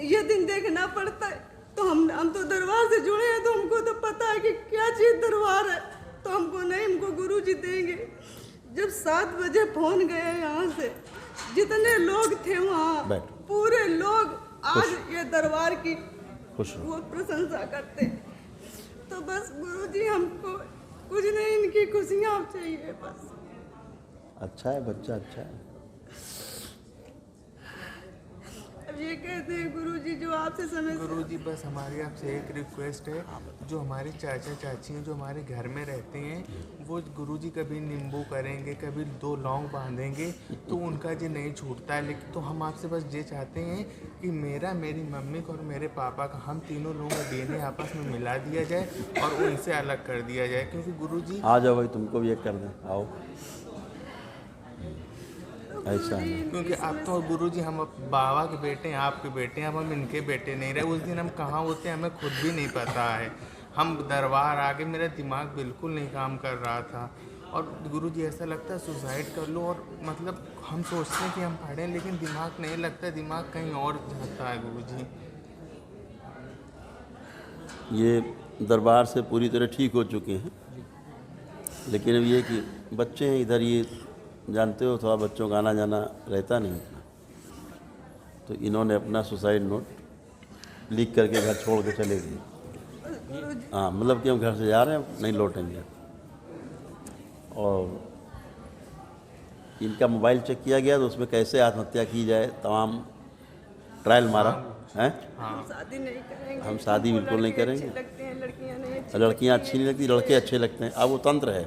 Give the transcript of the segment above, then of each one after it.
ये दिन देखना पड़ता है। तो हम तो दरबार से जुड़े हैं, तो हमको तो पता है कि क्या चीज़ दरबार है। तो हमको नहीं, हमको गुरुजी देंगे। जब 7 बजे फोन गया यहाँ से, जितने लोग थे वहाँ पूरे लोग आज ये दरबार की वो प्रशंसा करते। तो बस गुरुजी हमको कुछ नहीं, इनकी खुशियाँ चाहिए बस। अच्छा है बच्चा, अच्छा है। अब ये कहते हैं गुरुजी जो आपसे समय गुरुजी बस हमारी आपसे एक रिक्वेस्ट है, जो हमारे चाचा चाची हैं जो हमारे घर में रहते हैं, वो गुरुजी कभी नींबू करेंगे, कभी 2 लौंग बांधेंगे तो उनका जो नहीं छूटता है। लेकिन तो हम आपसे बस ये चाहते हैं कि मेरा, मेरी मम्मी का और मेरे पापा का, हम तीनों लोगों का डीएनए आपस में मिला दिया जाए और उनसे अलग कर दिया जाए। क्योंकि गुरुजी आ जाओ भाई, तुमको भी एक कर दें, आओ। ऐसा है क्योंकि अब तो गुरुजी हम बाबा के बेटे हैं, आपके बेटे हैं, अब हम इनके बेटे नहीं रहे। उस दिन हम कहाँ होते हैं हमें खुद भी नहीं पता है। हम दरबार आके मेरा दिमाग बिल्कुल नहीं काम कर रहा था। और गुरुजी ऐसा लगता है सुसाइड कर लो, और मतलब हम सोचते हैं कि हम पढ़ें लेकिन दिमाग नहीं लगता, दिमाग कहीं और जाता है गुरुजी। ये दरबार से पूरी तरह ठीक हो चुके हैं, लेकिन अब ये कि बच्चे हैं इधर, ये जानते हो थोड़ा बच्चों का आना जाना रहता नहीं, तो इन्होंने अपना सुसाइड नोट लिख करके घर छोड़ के चले गए। हाँ, मतलब कि हम घर से जा रहे हैं, नहीं लौटेंगे। और इनका मोबाइल चेक किया गया तो उसमें कैसे आत्महत्या की जाए तमाम ट्रायल मारा है। हम शादी नहीं करेंगे, हम शादी बिल्कुल नहीं करेंगे, लगते हैं लड़कियां नहीं, लड़कियां अच्छी नहीं लगती, लड़के अच्छे लगते हैं। अब वो तंत्र है,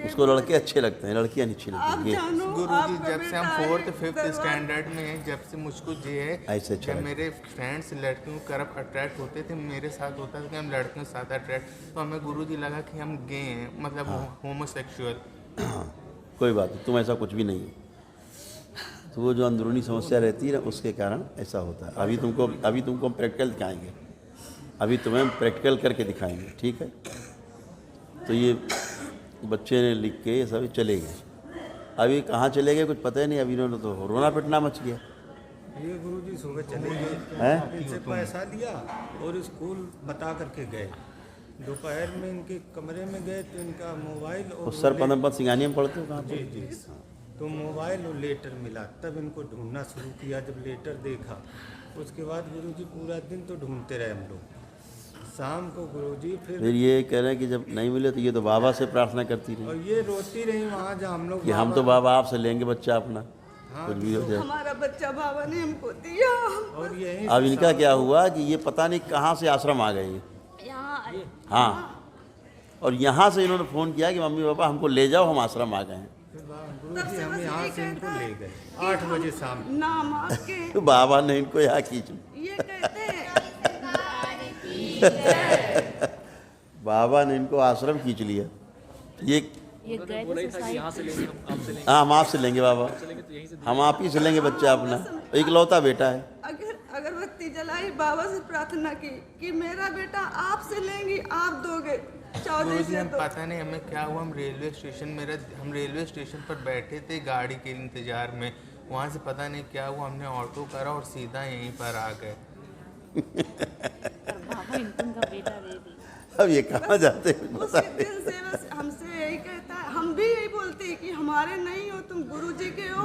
उसको लड़के अच्छे लगते हैं, लड़कियां नहीं अच्छी लगती। गुरुजी जब से हम 4th 5th स्टैंडर्ड में हैं, जब से मुझको ये है ऐसे जब मेरे फ्रेंड्स लड़कियों की तरफ अट्रैक्ट होते थे, मेरे साथ होता था कि हम लड़कियों के साथ अट्रैक्ट, तो हमें गुरुजी लगा कि हम गे हैं, मतलब होमोसेक्सुअल। कोई बात नहीं, तुम ऐसा कुछ भी नहीं है। तो वो जो अंदरूनी समस्या रहती है ना, उसके कारण ऐसा होता है। अभी तुमको हम प्रैक्टिकल दिखाएंगे, अभी तुम्हें प्रैक्टिकल करके दिखाएंगे, ठीक है। तो ये बच्चे ने लिख के ये सब चले गए। अभी कहाँ चले गए कुछ पता ही नहीं। अभी इन्होंने तो रोना पिटना मच गया। ये गुरुजी सुबह चले गए, इनसे पैसा लिया और स्कूल बता करके गए। दोपहर में इनके कमरे में गए तो इनका मोबाइल और सर पदम सिंगानी में पढ़ते हो कहाँ जी जी, तो मोबाइल और लेटर मिला, तब इनको ढूंढना शुरू किया। जब लेटर देखा उसके बाद गुरुजी पूरा दिन तो ढूंढते रहे हम लोग। शाम को गुरुजी फिर ये कह रहे हैं कि जब नहीं मिले तो ये तो बाबा से प्रार्थना करती रही, और ये रोती रही वहाँ जहाँ हम लोग कि हम तो बाबा आपसे लेंगे बच्चा अपना, कुछ भी हो जाए। हमारा बच्चा बाबा ने हमको दिया। और यही अब इनका क्या हुआ कि ये पता नहीं कहाँ से आश्रम आ गए। हाँ, और यहाँ से इन्होंने फ़ोन किया कि मम्मी पापा हमको ले जाओ, हम आश्रम आ गए हैं। गुरुजी हम यहाँ से इनको ले गए 8 बजे शाम को। नाम आके बाबा ने इनको यहाँ खींच ये कहते हैं बाबा ने इनको आश्रम खींच लिया। ये यहाँ से लेंगे, हम आपसे लेंगे। हाँ, हम आपसे लेंगे बाबा, हम आप ही से लेंगे बच्चा अपना, इकलौता बेटा है। अगरबत्ती जलाई, बाबा से प्रार्थना की कि मेरा बेटा आपसे लेंगी, आप दोगे। गुरुजी हम पता नहीं हमें क्या हुआ, हम रेलवे स्टेशन पर बैठे थे गाड़ी के इंतजार में, वहाँ से पता नहीं क्या हुआ, हमने ऑटो करा और सीधा यहीं पर आ गए। अब ये कहाँ जाते हैं उसी दिन से बस हमसे यही कहता है, हम भी यही बोलते हैं कि हमारे नहीं हो तुम, गुरुजी के हो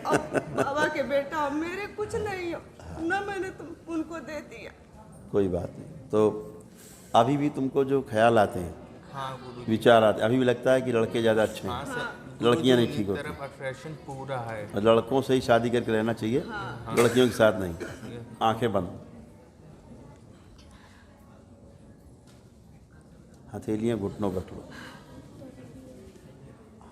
और बाबा के बेटा हो, मेरे कुछ नहीं हो ना, मैंने तुम उनको दे दिया। कोई बात नहीं। तो अभी भी तुमको जो ख्याल आते हैं, हाँ विचार आते हैं, अभी भी लगता है कि लड़के ज़्यादा अच्छे हैं, लड़कियां नहीं ठीक होती। अट्रैक्शन पूरा है, लड़कों से ही शादी करके रहना चाहिए, लड़कियों के साथ नहीं। आंखें बंद, हथेलियाँ घुटनों पर रख लो,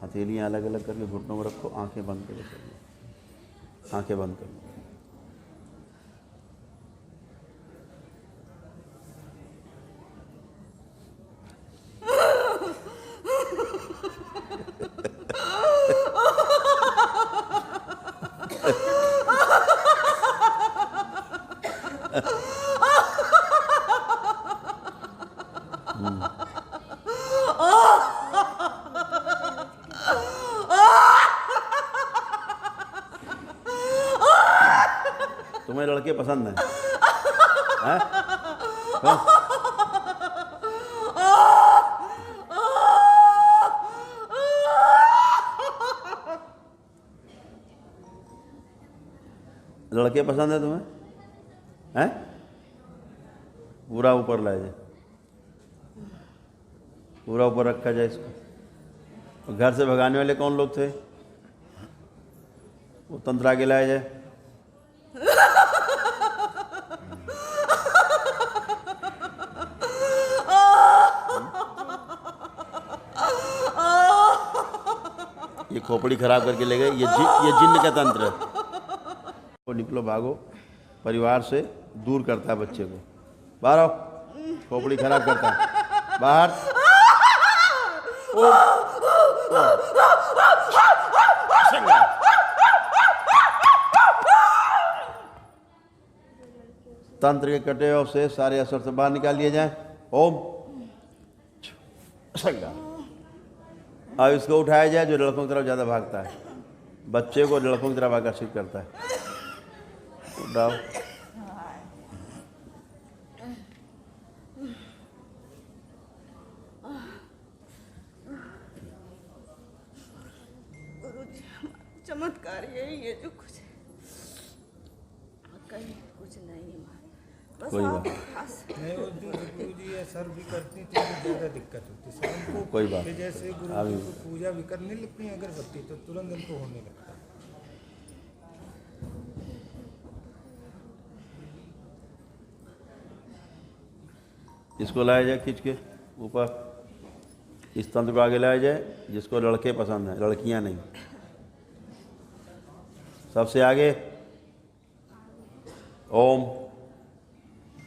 हथेलियाँ अलग अलग करके घुटनों में रखो, आंखें बंद कर लो, आंखें बंद कर लो। तुम्हें लड़के पसंद हैं? हैं? हाँ? लड़के पसंद है तुम्हें? हैं? पूरा ऊपर लाया जाए, पूरा ऊपर रखा जाए इसको। घर से भगाने वाले कौन लोग थे? वो तंत्र आगे लाया जाए। ये खोपड़ी खराब करके ले गए। ये जिन्न का तंत्र है। वो निकलो, भागो, परिवार से दूर करता है बच्चे को। बाहर आओ, खोपड़ी खराब करता है, बाहर। तंत्र के कटे हुए से सारे असर से बाहर निकाल लिए जाएं। ओम संगा। अब इसको उठाया जाए जो लड़कों की तरफ ज़्यादा भागता है, बच्चे को लड़कों की तरफ आकर्षित करता है। उठाओ। गुरुजी चमत्कार यही है जो कुछ है, कहीं कुछ नहीं है माँ। बस कोई आप बात खास नहीं, उस दिन गुरुजी असर भी करती थी तो ज़्यादा दिक्कत होती शाम को। कोई बात कि जैसे अभी- गुरुजी को पूजा भी करने लगती है अगरबत्ती तो तुरंत उनको होने लगता है। इसको लाया जाए खींच के ऊपर। इस तंत्र को आगे लाया जाए जिसको लड़के पसंद हैं, लड़कियां नहीं। सबसे आगे ओम।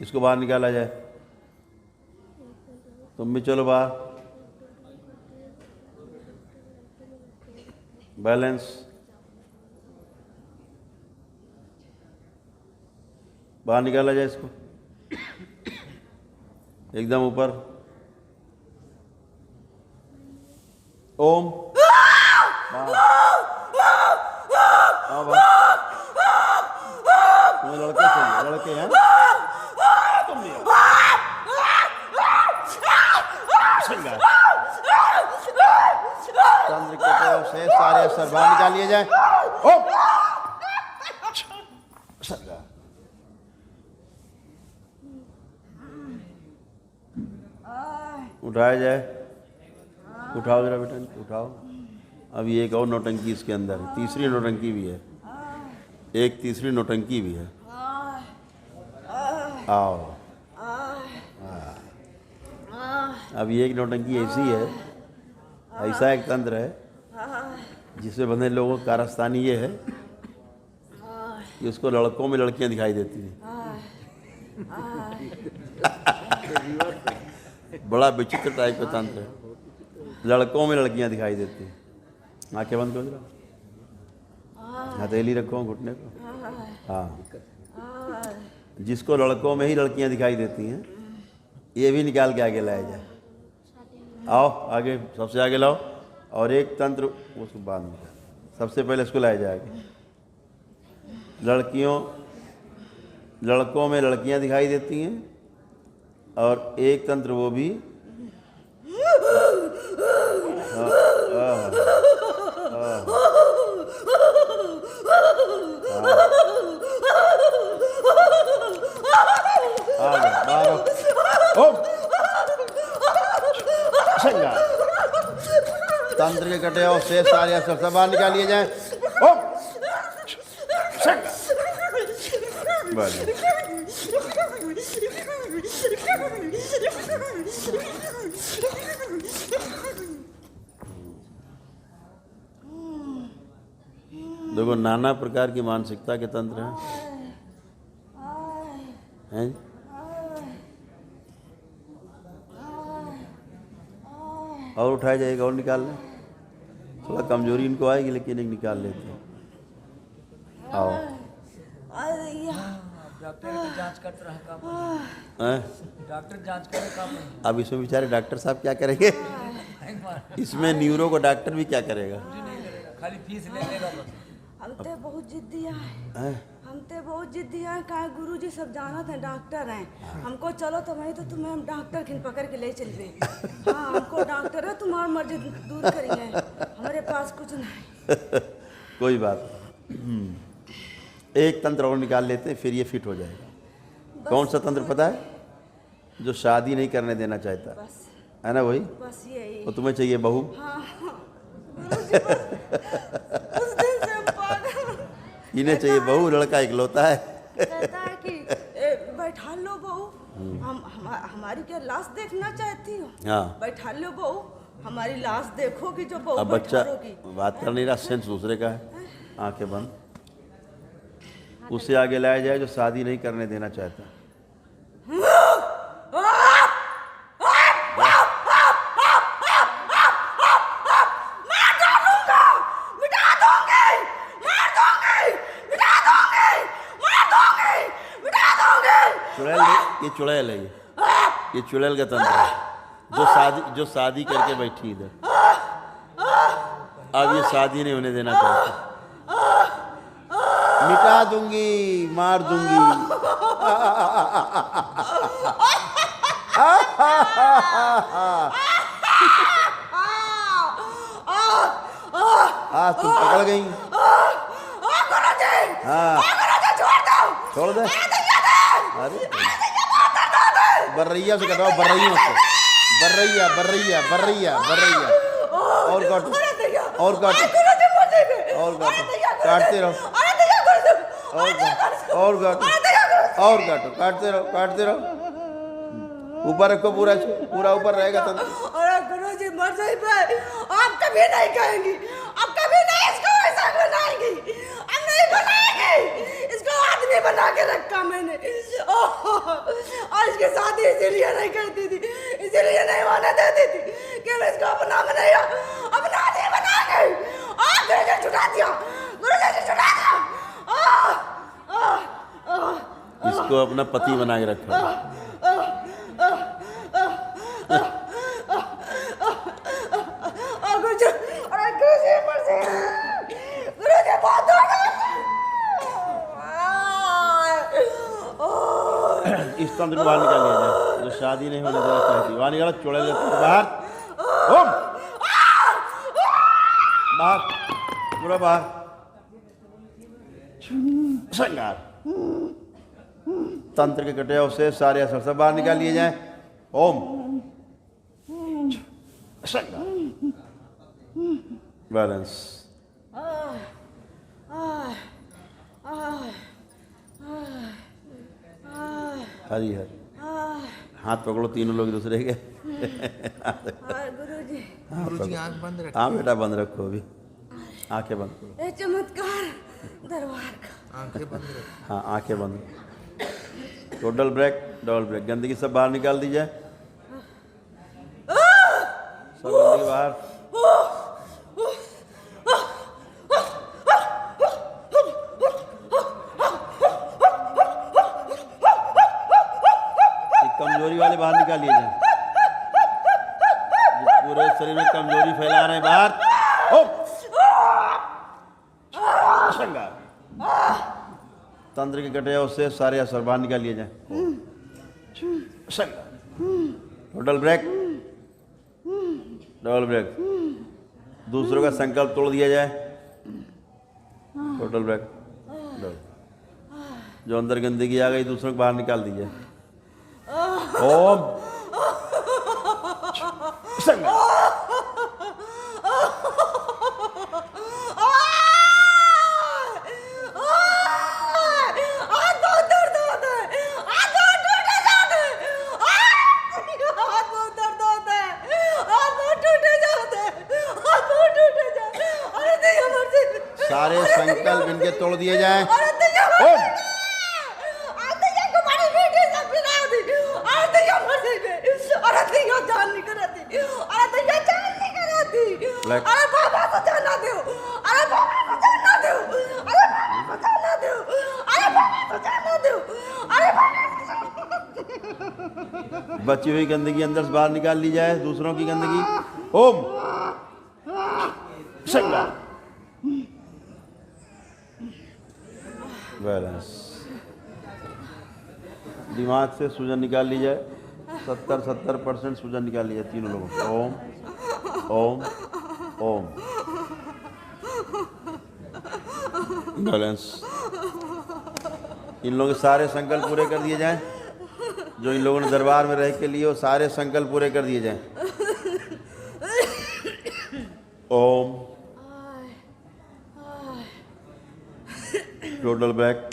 इसको बाहर निकाला जाए। तुम भी चलो बाहर। बैलेंस। बाहर निकाला जाए इसको एकदम ऊपर। ओम। तुम्हें लड़के चाहिए, लड़के हैं? तुम नहीं आओ। संगा। चंद्र के तरफ से सारे असर बाहर निकाल लिए जाए। ओम संगा। उठाया जाए। उठाओ जरा बेटा, उठाओ। अभी एक और नौटंकी इसके अंदर है, तीसरी नौटंकी भी है, एक तीसरी नौटंकी भी है। आओ। अब ये एक नौटंकी ऐसी है, ऐसा एक तंत्र है जिससे बंधे लोगों का कारस्तानी ये है कि उसको लड़कों में लड़कियां दिखाई देती हैं। बड़ा विचित्र टाइप का तंत्र है, लड़कों में लड़कियां दिखाई देती हैं। आंखें बंद कर दो, हथेली रखो घुटने को। हाँ, जिसको लड़कों में ही लड़कियां दिखाई देती हैं ये भी निकाल के आगे लाया जाए। आओ आगे, सबसे आगे लाओ। और एक तंत्र उसको बाद में, सबसे पहले इसको लाया जाएगा। लड़कों में लड़कियां दिखाई देती हैं और एक तंत्र वो भी तंत्र के कटे और शेष सारे सब बाहर निकालिए जाए। देखो नाना प्रकार की मानसिकता के तंत्र हैं। और उठाया जाएगा और निकाल लें। थोड़ा कमजोरी इनको आएगी लेकिन एक निकाल लेते हैं। आओ। डॉक्टर की जांच करते रहा काम। डॉक्टर जांच करे काम। अब इसमें बेचारे डॉक्टर साहब क्या करेंगे? इसमें न्यूरो को डॉक्टर भी क्या करेगा? खाली फीस ले लेगा बस। हम तो बहुत जिद्दी है, हम ते बहुत जिद्दी हैं, कहा गुरुजी सब जानत हैं, डॉक्टर हैं, हमको चलो तो वहीं तो तुम्हें हम डॉक्टर खिन पकड़ के ले चलबे। हाँ हमको डॉक्टर है, तुम्हारी मर्जी दूर करिए, हमारे पास कुछ नहीं। कोई बात नहीं। एक तंत्र और निकाल लेते हैं, फिर ये फिट हो जाएगा। कौन सा तंत्र पता है? जो शादी नहीं करने देना चाहता बस है ना, वही बस यही। तो तुम्हें चाहिए बहू। हाँ गुरुजी बस उस दिन से हम पागल। इन्हें चाहिए बहू, लड़का इकलौता है। कहता है कि बैठा लो बहू, हमारी क्या लाश देखना चाहती हो? हाँ। बैठा लो बहू, हमारी लाश देखोगी जो बहू अब बच्चा बैठाओगी। बात कर नहीं रहा, सेंस दूसरे का है। आंखें बंद। उसे आगे लाया जाए जो शादी नहीं करने देना चाहता। चुड़ैल ये चुड़ैल है, ये चुड़ैल का तंत्र है जो शादी करके बैठी इधर। अब ये शादी नहीं होने देना चाहती। मिटा दूंगी, मार दूंगी। आज तुम पकड़ गई। हाँ छोड़ दे। अरे बर्रैया से कटवाओ, बर्रैया से। बर्रैया बर्रैया बर्रैया बर्रैया। और काटो और काटो और काटो, काटते रहो और काटो और काटो, काटते रहो। ऊपर रखो, पूरा ऊपर रहेगा तंत्र। अरे गुरुजी मर जाए पे आप कभी नहीं कहेंगी, आप कभी नहीं इसको ऐसा बनाएंगी, हम नहीं बनाएंगे इसको। आदमी बना के रखा मैंने, और इसकी शादी इसीलिए नहीं करती थी, इसीलिए नहीं होने देती थी कि मैं इसको अपना बनाया, अपना नहीं बनाएंगे। गुरुजी छुड़ा दिया, गुरुजी छुड़ा दिया। इसको अपना पति बना के रखो। इस तंत्र को बाहर निकाल लिया जाए जो शादी नहीं होने देना चाहती। बाहर निकालो, चुड़ैल बाहर। ओम बाहर, पूरा बाहर। श्रृंगार तंत्र के कटे से सारे असर सब बाहर निकाल लिए जाए। ओम श्रृंगार। बैलेंस। हरी हर हाथ पकड़ो तीनों लोग दूसरे के। गुरुजी गुरुजी आंख बंद रखो। हाँ बेटा बंद रखो, अभी आंखें बंद करो। ये चमत्कार दरबार का। आंखें बंद रखो। हाँ आंखें बंद। Total break, double break. गंदगी सब बाहर निकाल दी जाए, सब गंदगी बाहर। कमजोरी वाले बाहर निकालिए जाए, पूरे शरीर में कमजोरी फैला रहे हैं बाहर। श्रृंगार तंत्र के कटे उससे सारे असर बाहर निकाल लिए जाए। श्रृंगार। Total break, double break. दूसरों का संकल्प तोड़ दिया जाए। Total break, double. जो अंदर गंदगी आ गई दूसरों को बाहर निकाल दीजिए। ओम श्रृंगार। सारे संकल्प इनके तोड़ दिए जाएं। ओम Black. अरे बाबा को जाना दो, अरे बाबा को जाना दो, अरे बाबा को जाना दो, अरे बाबा को जाना दो, अरे बाबा। बची हुई गंदगी अंदर से बाहर निकाल ली जाए, दूसरों की गंदगी। ओम श्रृंगार। बैलेंस। दिमाग से सूजन निकाल ली जाए, 70% सूजन निकाल ली जाए तीनों लोगों को। ओम ओम ओम। बैलेंस। इन लोगों के सारे संकल्प पूरे कर दिए जाएं, जो इन लोगों ने दरबार में रह के लिए वो सारे संकल्प पूरे कर दिए जाएं। ओम। Total back.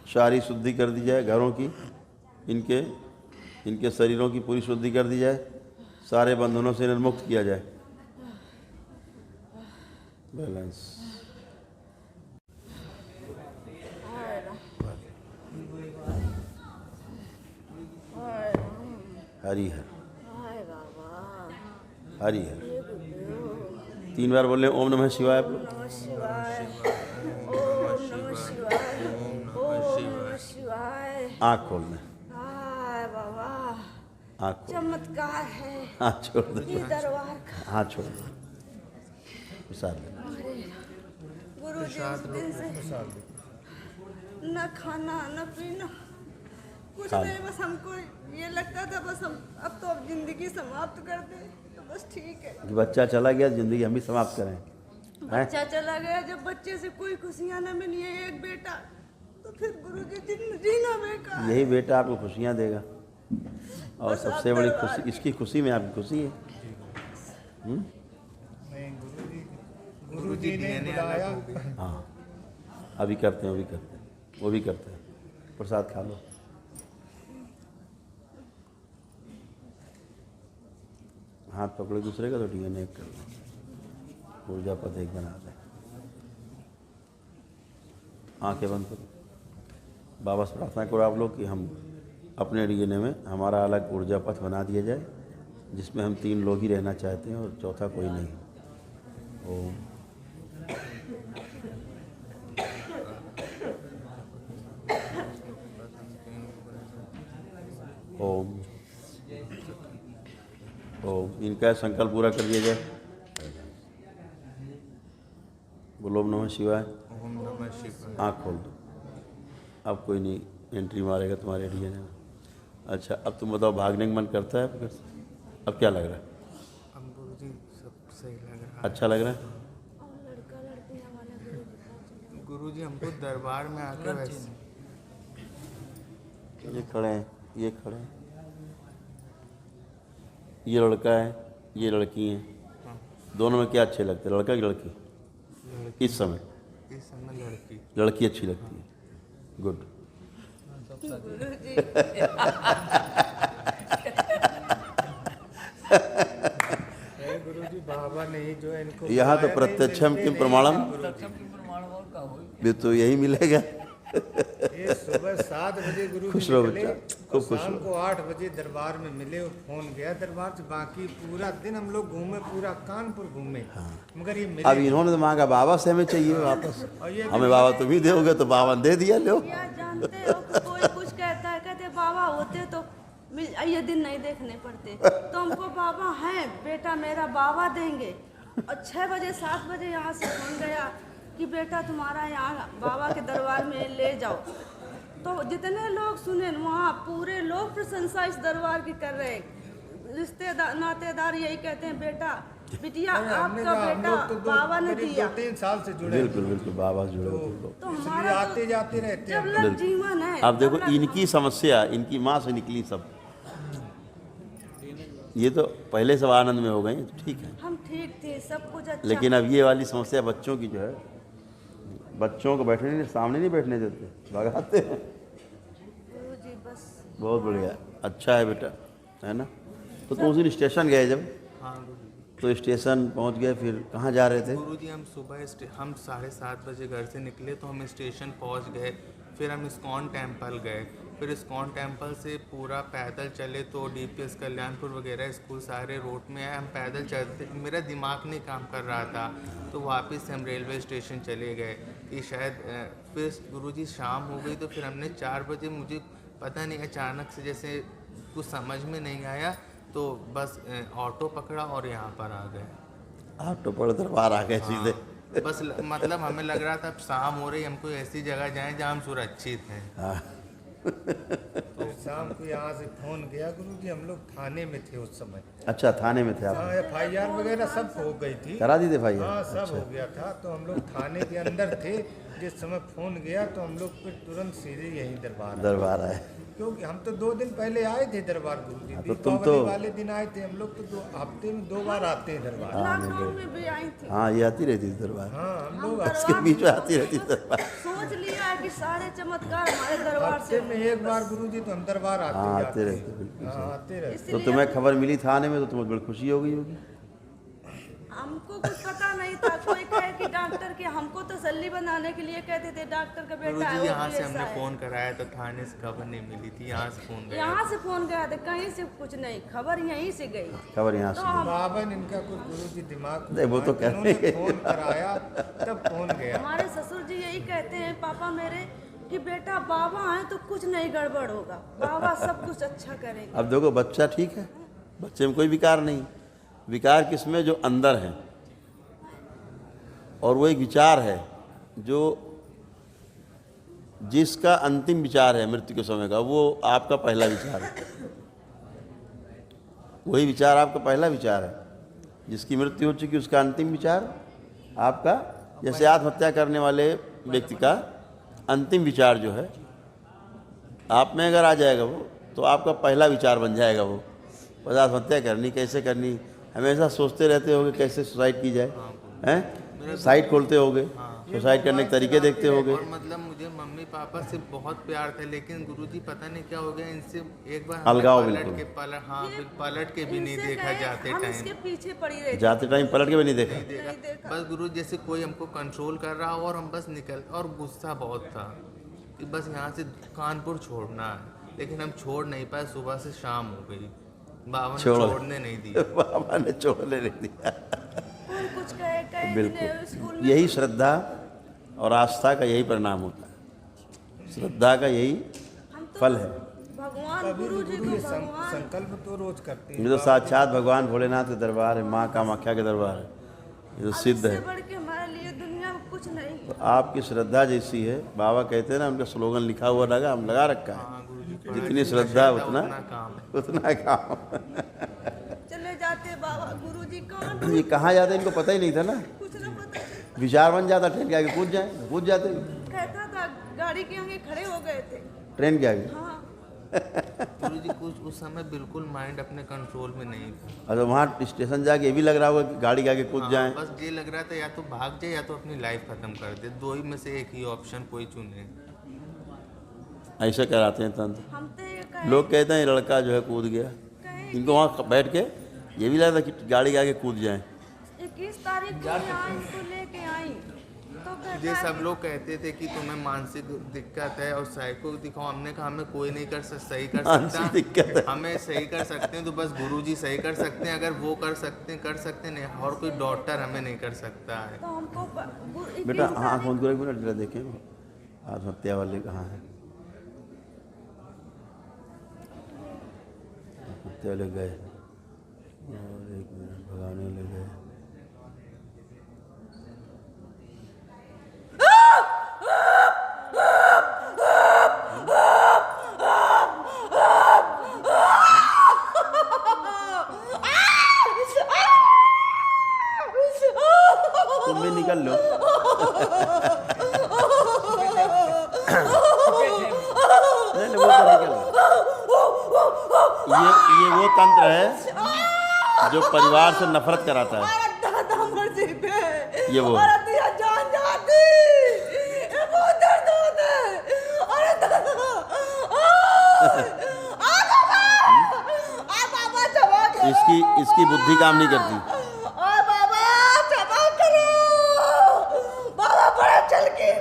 सारी शुद्धि कर दी जाए, घरों की, इनके शरीरों की पूरी शुद्धि कर दी जाए, सारे बंधनों से निर्मुक्त किया जाए। बैलेंस। हरि हर हरि हर। 3 बार बोले ओम नमः शिवाय। आप लोग आँख खोल दें, आँख खोल, चमत्कार है हाथ छोड़ दे, ये दरबार का। हाथ छोड़ दे, प्रसाद ले। गुरु जी उस दिन से न खाना न पीना कुछ हाँ। नहीं, बस हमको ये लगता था बस हम अब तो अब जिंदगी समाप्त कर दें तो बस ठीक है। कि बच्चा चला गया, जिंदगी हम भी समाप्त करें। हैं? बच्चा चला गया, जब बच्चे से कोई खुशियां न मिली है, एक बेटा, तो फिर गुरु जी जीना बेकार। यही बेटा आपको खुशियाँ देगा, और बस सबसे आप बड़ी दरबार खुशी, इसकी खुशी में आपकी खुशी है। गुरु जी ने बुलाया। हाँ, अभी करते हैं, वो भी करते हैं। प्रसाद खा लो। हाथ पकड़ो दूसरे का तो DNA एक कर लो, ऊर्जा पद एक बना दें। आंखें बंद करो। बाबा से प्रार्थना करो आप लोग कि हम अपने DNA में हमारा अलग ऊर्जा पथ बना दिया जाए, जिसमें हम 3 लोग ही रहना चाहते हैं और चौथा कोई नहीं। ओम। ओम ओम। इनका संकल्प पूरा कर दिया जाए। बोलो ओम नमः शिवाय। ओम नमः शिवाय। आँख खोल दो, अब कोई नहीं एंट्री मारेगा तुम्हारे DNA में। अच्छा, अब तुम बताओ, भागने का मन करता है आपके? अब क्या लग रहा है? अब गुरु जी सब सही लग रहा अच्छा लग रहा है? है। गुरु जी हमको दरबार में आके वैसे ये खड़े हैं, ये खड़े हैं, ये लड़का है, ये लड़की है। दोनों में क्या अच्छे लगते हैं, लड़का की लड़की? इस समय लड़की। लड़की अच्छी लगती है। गुड। गुरु जी बाबा ने ही जो है इनको यहाँ तो बुलाया, प्रत्यक्षम नहीं किम मिलते प्रमाणम, नहीं गुरु जी। सक्षम की प्रमाण और का होई। भी तो यही मिलेगा। ये सुबह 7 बजे गुरु खुश जी रहो निकले बच्चा, और खूब खुश शाम रहो। को 8 बजे दरबार में मिले और फोन गया दरबार से। बाकी पूरा दिन हम लोग घूमे, पूरा कानपुर घूमे, मगर ये अब मिले। इन्होंने तो मांगा बाबा से हमें चाहिए वापस, और ये हमें बाबा तुम ही दोगे, तो बाबा ने दे दिया। लो, क्या जानते हो कि कोई कुछ कहता है, कहते बाबा होते तो ये दिन नहीं देखने पड़ते, तो हमको बाबा हैं, बेटा मेरा बाबा देंगे। और 6 बजे 7 बजे यहाँ से फोन गया कि बेटा तुम्हारा यहाँ बाबा के दरबार में ले जाओ। तो जितने लोग सुने वहाँ पूरे लोग प्रशंसा इस दरबार की कर रहे हैं। रिश्तेदार नातेदार यही कहते हैं, बेटा बिटिया हमने आपका कहा, हम बेटा लोग तो बाबा ने करीब दिया। 2-3 साल से जुड़े हैं। बिल्कुल बिल्कुल, बाबा से जुड़े हो तुम लोग। तो इसलिए हमारा आते जाते रहते जब हैं। लग जीवन है। अब देखो, तब लग- इनकी समस्या इनकी माँ से निकली सब, ये तो पहले सब आनंद में हो गए, तो ठीक है। हम ठीक थे, सब कुछ अच्छा। लेकिन अब ये वाली समस्या बच्चों की जो है, बच्चों को बैठने नहीं, सामने नहीं बैठने देते, भगाते हैं। गुरुजी बस बहुत बढ़िया, अच्छा है बेटा, है ना। तो तुम उस दिन स्टेशन गए जब, हाँ गुरु जी। तो स्टेशन पहुंच गए, फिर कहाँ जा रहे थे? गुरु जी हम सुबह हम 7:30 बजे घर से निकले, तो हम स्टेशन पहुंच गए। फिर हम इस्कॉन टेम्पल गए, फिर इस्कॉन टेम्पल से पूरा पैदल चले, तो DPS कल्याणपुर वगैरह स्कूल सारे रोड में है। हम पैदल चलते, मेरा दिमाग नहीं काम कर रहा था, तो वापस हम रेलवे स्टेशन चले गए कि शायद फिर गुरुजी शाम हो गई। तो फिर हमने 4 बजे, मुझे पता नहीं अचानक से जैसे कुछ समझ में नहीं आया, तो बस ऑटो पकड़ा और यहाँ पर आ गए। आप तो बड़े दरबार आ गए सीधे। बस मतलब हमें लग रहा था अब शाम हो रही, हमको ऐसी जगह जाएं जहाँ हम सुरक्षित हैं। हाँ फिर शाम को यहाँ से फोन गया, गुरुजी हम लोग थाने में थे उस समय। अच्छा, थाने में थे आप? हाँ, FIR वगैरह सब हो गई थी। करा दी थी भाई? हाँ, सब हो गया था। तो हम लोग थाने के अंदर थे, जिस समय फोन गया तो हम लोग फिर तुरंत सीधे यहीं दरबार आए। क्योंकि हम तो 2 दिन पहले आए थे दरबार गुरुजी। तो तुम तो दीपावली वाले दिन आए थे। हम लोग तो 2 हफ्ते में 2 बार आते हैं दरबार। लॉकडाउन में भी आई थी। हाँ, ये आती रहती थी दरबार। हाँ, हम लोग इसके बीच में आती रहती थी दरबार। सोच लिया है कि सारे चमत्कार हमारे दरबार हफ्ते से में एक बार गुरुजी तो हम दरबार आते हाँ, ही आते रहते, बिल्कुल हाँ, सही। आते रहते। तो तुम्हें खबर मिली थाने में तो तुम्हें बड़ी खुशी हो गई होगी? हमको कुछ पता नहीं था। कोई कहे कि डॉक्टर के, हमको तसल्ली बनाने के लिए कहते थे डॉक्टर का बेटा है, गुरुजी वो यहाँ से भी हमने ऐसा है। फ़ोन कराया तो थाने से खबर नहीं मिली थी, यहाँ से फ़ोन गया। यहाँ से फोन गया था, कहीं से कुछ नहीं, खबर यहीं से गई। खबर यहाँ से मिली। बाबन इनका कुछ गुरुजी दिमाग नहीं, वो तो घुमा, कहते इन्होंने हैं। फोन कराया तब फोन गया। हमारे ससुर जी यही कहते हैं पापा मेरे कि बेटा बाबा आए तो कुछ नहीं गड़बड़ होगा, बाबा सब कुछ अच्छा करेंगे। अब देखो, बच्चा ठीक है, बच्चे में कोई विकार नहीं। विकार किसमें? जो अंदर है। और वो एक विचार है जो जिसका अंतिम विचार है मृत्यु के समय का, वो आपका पहला विचार है। वही विचार आपका पहला विचार है। जिसकी मृत्यु हो चुकी उसका अंतिम विचार आपका, जैसे आत्महत्या करने वाले व्यक्ति का अंतिम विचार जो है आप में अगर आ जाएगा वो, तो आपका पहला विचार बन जाएगा वो। बस आत्महत्या करनी, कैसे करनी, हमेशा सोचते रहते होगे कैसे सुसाइड की जाए, हैं? साइट खोलते होगे, सुसाइड करने के तरीके देखते होगे। और मतलब मुझे मम्मी पापा से बहुत प्यार था, लेकिन गुरुजी पता नहीं क्या हो गया इनसे। एक बार अलगाव हमें बिल्कुल। पलट के भी नहीं इनसे देखा गए, जाते हम टाइम। इसके पीछे पड़ी रही। जाते टाइम पलट के भी नहीं देखा। देखा नहीं देखा। बस गुरु जैसे कोई हमको कंट्रोल कर रहा हो और हम बस निकल, और गुस्सा बहुत था कि बस यहाँ से कानपुर छोड़ना है, लेकिन हम छोड़ नहीं पाए। सुबह से शाम हो गई, बाबा ने छोड़ने नहीं दिया। बाबा ने छोड़ने नहीं दिया। कौन कुछ कहे कहे बिल्कुल, स्कूल में यही श्रद्धा और आस्था का यही परिणाम होता है। श्रद्धा का यही हम तो फल है। भगवान गुरु जी को ये भगवान संकल्प तो रोज करते हैं। ये तो साक्षात भगवान भोलेनाथ के दरबार है, माँ कामाख्या के दरबार है, ये तो सिद्ध इससे है। बढ़ के हमारे लिए दुनिया में कुछ नहीं। तो आपकी श्रद्धा जैसी है, बाबा कहते हैं ना, उनका स्लोगन लिखा हुआ लगा, हम लगा रखा है, हाँ गुरुजी, जितनी श्रद्धा उतना उतना काम है। उतना काम। चले जाते बाबा गुरु जी कौन ये कहाँ जाते इनको पता ही नहीं था ना। कुछ न पता चलता। विचार बन जाता, ट्रेन के आगे कूद जाते, कहता था गाड़ी के आगे खड़े हो गए थे। ट्रेन के आगे। हाँ, गुरुजी कुछ उस समय बिल्कुल माइंड अपने कंट्रोल में नहीं था। और वहाँ स्टेशन जाके ये भी लग रहा होगा कि गाड़ी के आगे कूद हाँ, जाएं। बस ये लग रहा था या तो भाग जाए या तो अपनी लाइफ खत्म कर दे, दो ही में से एक ही ऑप्शन कोई चुने। ऐसे कराते हैं तंत्र। हम तो ये कहे लोग कहते हैं ये लड़का जो है कूद गया, इनको वहाँ बैठ के ये भी लगता कि गाड़ी के आगे कूद जाएं। 21 तारीख को यहाँ इनको लेके आई तो कहता ये है सब लोग कहते थे कि तुम्हें मानसिक दिक्कत है और साइको दिखाओ। हमने कहा हमें कोई नहीं सही कर मानसिक दिक्कत है। सकता, हमें सही कर सकते हैं तो बस गुरुजी सही कर सकते हैं। अगर वो कर सकते हैं नहीं, और कोई डॉक्टर हमें नहीं कर सकता है। तो हमको बेटा आँख बंद करो एक मिनट, जरा देखें आत्महत्या वाले कहाँ हैं। आत्महत्या वाले गए और एक मिनट भगाने लगे। तुम भी निकल लो। नहीं वो तो निकल लो। ये वो तंत्र है जो परिवार से नफरत कराता है। दादा मर जाते ये वो और दिया जान जाती, ये बहुत दर्द होता है। अरे दादा बाबा क्षमा करो, इसकी बुद्धि काम नहीं करती। ओ बाबा क्षमा करो, बाबा बड़ा चलकिन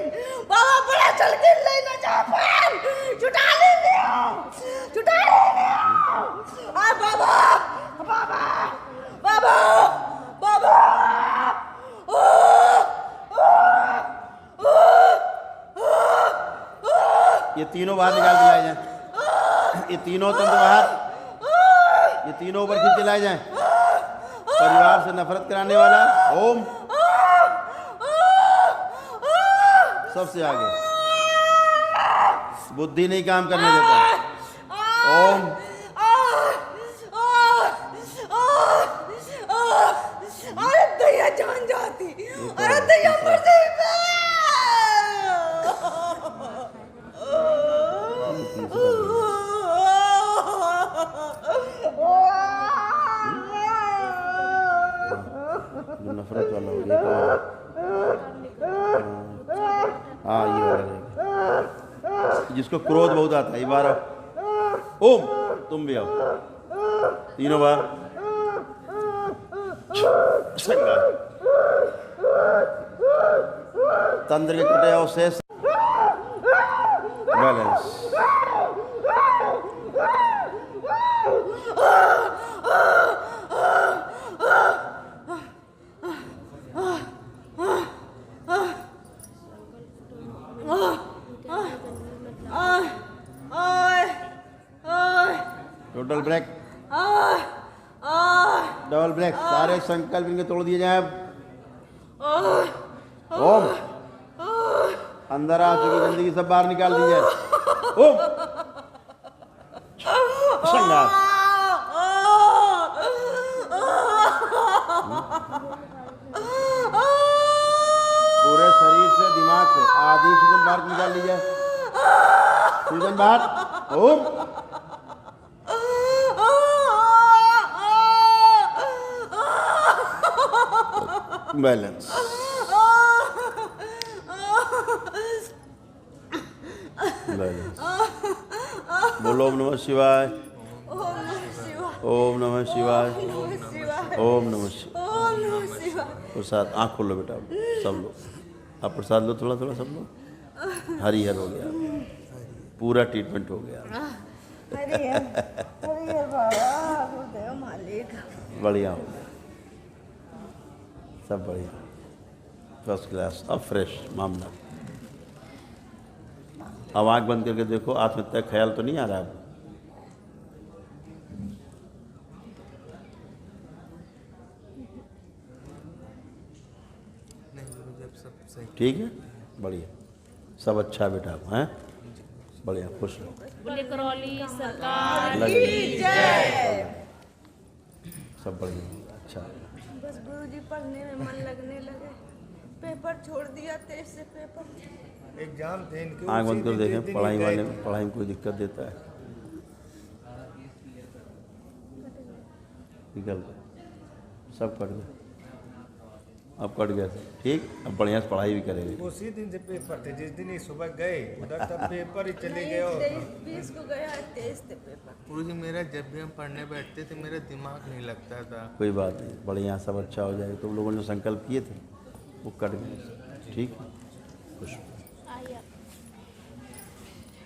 लेना चाहते, छुटा ले आ बाबा बाबा बाबा बाबा ये तीनों बाहर निकाल के लाए जाएं। ये तीनों तंत्र बाहर, ये तीनों ऊपर खींच के लाए जाएं। परिवार से नफरत कराने वाला ओम सबसे आगे। बुद्धि नहीं काम करने देता। ओम। अरे दैया जान जाती, अरे दैया मर जाए। जो नफरत वाला हो गया। हाँ ये वाला रहेगा। जिसको क्रोध बहुत आता है, ये बार ओम, तुम भी आओ, तीनों बार। तंत्र के कटे अवशेष balance. Total break, double break, सारे संकल्प इनके तोड़ दिए जाए। ओम, अंदर आ चुकी गंदगी सब बाहर निकाल दी जाए। ओम, संघात। पूरे शरीर से, दिमाग से आधी सूजन बाहर निकाल ली जाए। सूजन बाहर। ओम, बैलेंस। बैलेंस। बोलो ओम नमः शिवाय, ओम नमः शिवाय, ओम नमः शिवाय। प्रसाद आँख खोलो बेटा, सब लोग आप प्रसाद लो थोड़ा थोड़ा, सब लोग। हरिहर हो गया, पूरा ट्रीटमेंट हो गया। हरिहर बाबा, गुरुदेव मालिक। बढ़िया हो गया, सब बढ़िया, फर्स्ट क्लास। अब फ्रेश मामला। अब आँख बंद करके देखो, आत्महत्या का ख्याल तो नहीं आ रहा है? नहीं गुरुजी, अब सब सही। ठीक है, बढ़िया, सब अच्छा बेटा हैं, बढ़िया, खुश रहो। बोले करौली सरकार लगे। की जय। सब बढ़िया, अच्छा। बस गुरुजी पढ़ने में मन लगने लगे, पेपर छोड़ दिया, तेज से पेपर। एग्जाम थे इनके, आँख उसी बंद कर दिन देखें, जिस दिन पढ़ाई ही वाले गए में, पढ़ाई में कोई दिक्कत देता है? निकल गया, सब कट गया, अब कट गया सब। ठीक, अब बढ़िया से पढ़ाई भी करेंगे। उसी दिन से पेपर थे, जिस दिन ही सुबह गए उधर तब पेपर ही चले गए। और 20 को गया, तेज थे पेपर। गुरुजी मेरा जब भी हम पढ़ने बैठते थे मेरा दिमाग नहीं लगता था। कोई बात नहीं, बढ़िया, सब अच्छा हो जाएगा। तुम लोगों ने जो संकल्प किए थे वो कट गए। ठीक है, खुश। आइए